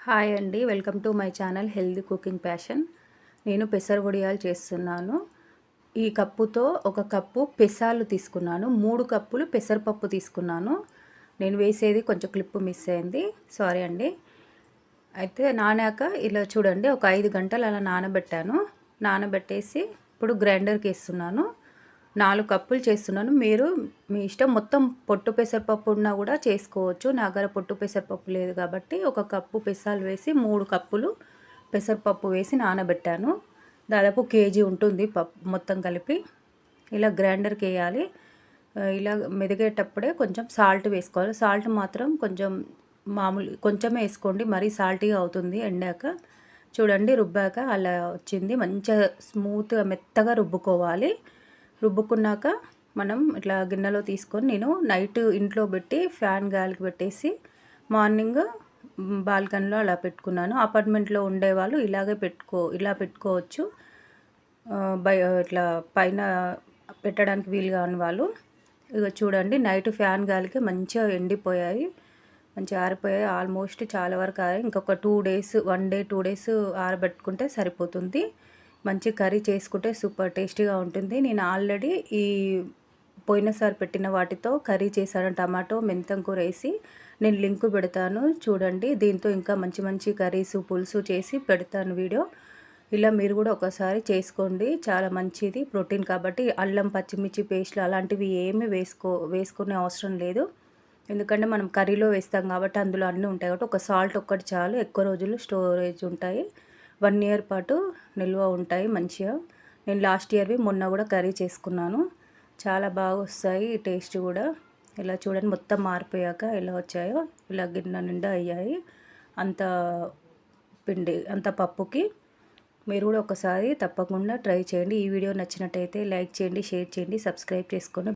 Hi అండి, welcome to my channel healthy cooking passion. నేను పెసర వడియాలు చేస్తున్నాను. ఈ కప్పుతో ఒక కప్పు పెసాలు తీసుకున్నాను, 3 కప్పులు పెసరపప్పు తీసుకున్నాను. నేను వేసేది కొంచెం క్లిప్ మిస్ అయింది, సారీ అండి. అయితే నానాక ఇలా చూడండి, ఒక 5 గంటలు అలా నానబెట్టాను. నానబెట్టేసి ఇప్పుడు గ్రైండర్కి వేస్తున్నాను. 4 కప్పులు చేస్తున్నాను. మీరు మీ ఇష్టం, మొత్తం పొట్టు పెసరపప్పు ఉన్నా కూడా చేసుకోవచ్చు. నా దగ్గర పొట్టు పెసరపప్పు లేదు కాబట్టి ఒక కప్పు పెసాలు వేసి 3 కప్పులు పెసరపప్పు వేసి నానబెట్టాను. దాదాపు కేజీ ఉంటుంది పప్పు మొత్తం కలిపి. ఇలా గ్రైండర్కి వేయాలి. ఇలా మెదిగేటప్పుడే కొంచెం సాల్ట్ వేసుకోవాలి. సాల్ట్ మాత్రం కొంచెం మామూలు కొంచెమే వేసుకోండి, మరీ సాల్టీగా అవుతుంది ఎండాక. చూడండి, రుబ్బాక అలా వచ్చింది. మంచిగా స్మూత్గా మెత్తగా రుబ్బుకోవాలి. రుబ్బుకున్నాక మనం ఇట్లా గిన్నెలో తీసుకొని, నేను నైట్ ఇంట్లో పెట్టి ఫ్యాన్ గాలికి పెట్టేసి మార్నింగ్ బాల్కనీలో అలా పెట్టుకున్నాను. అపార్ట్మెంట్లో ఉండేవాళ్ళు ఇలా పెట్టుకోవచ్చు. ఇట్లా పైన పెట్టడానికి వీలు కాని వాళ్ళు. ఇక చూడండి, నైట్ ఫ్యాన్ గాలికి మంచిగా ఎండిపోయాయి, మంచిగా ఆరిపోయాయి. ఆల్మోస్ట్ చాలా వరకు ఆరి, ఇంకొక 2 డేస్, 1 డే 2 డేస్ ఆరబెట్టుకుంటే సరిపోతుంది. మంచి కర్రీ చేసుకుంటే సూపర్ టేస్టీగా ఉంటుంది. నేను ఆల్రెడీ ఈ పోయినసారి పెట్టిన వాటితో కర్రీ చేశాను, టమాటో మెంతం కూర వేసి. నేను లింక్ పెడతాను చూడండి. దీంతో ఇంకా మంచి మంచి కర్రీసు పులుసు చేసి పెడతాను వీడియో. ఇలా మీరు కూడా ఒకసారి చేసుకోండి, చాలా మంచిది, ప్రోటీన్ కాబట్టి. అల్లం పచ్చిమిర్చి పేస్ట్లు అలాంటివి ఏమీ వేసుకునే అవసరం లేదు, ఎందుకంటే మనం కర్రీలో వేస్తాం కాబట్టి అందులో అన్నీ ఉంటాయి కాబట్టి. ఒక సాల్ట్ ఒక్కటి చాలు, ఎక్కువ రోజులు స్టోరేజ్ ఉంటాయి. 1 ఇయర్ పాటు నిల్వ ఉంటాయి మంచిగా. నేను లాస్ట్ ఇయర్వి మొన్న కూడా కర్రీ చేసుకున్నాను, చాలా బాగా వస్తాయి టేస్ట్ కూడా. ఇలా చూడండి, మొత్తం మారిపోయాక ఎలా వచ్చాయో, ఇలా గిన్నె నిండా అయ్యాయి అంత పిండి, అంత పప్పుకి. మీరు కూడా ఒకసారి తప్పకుండా ట్రై చేయండి. ఈ వీడియో నచ్చినట్టయితే లైక్ చేయండి, షేర్ చేయండి, సబ్స్క్రైబ్ చేసుకోండి.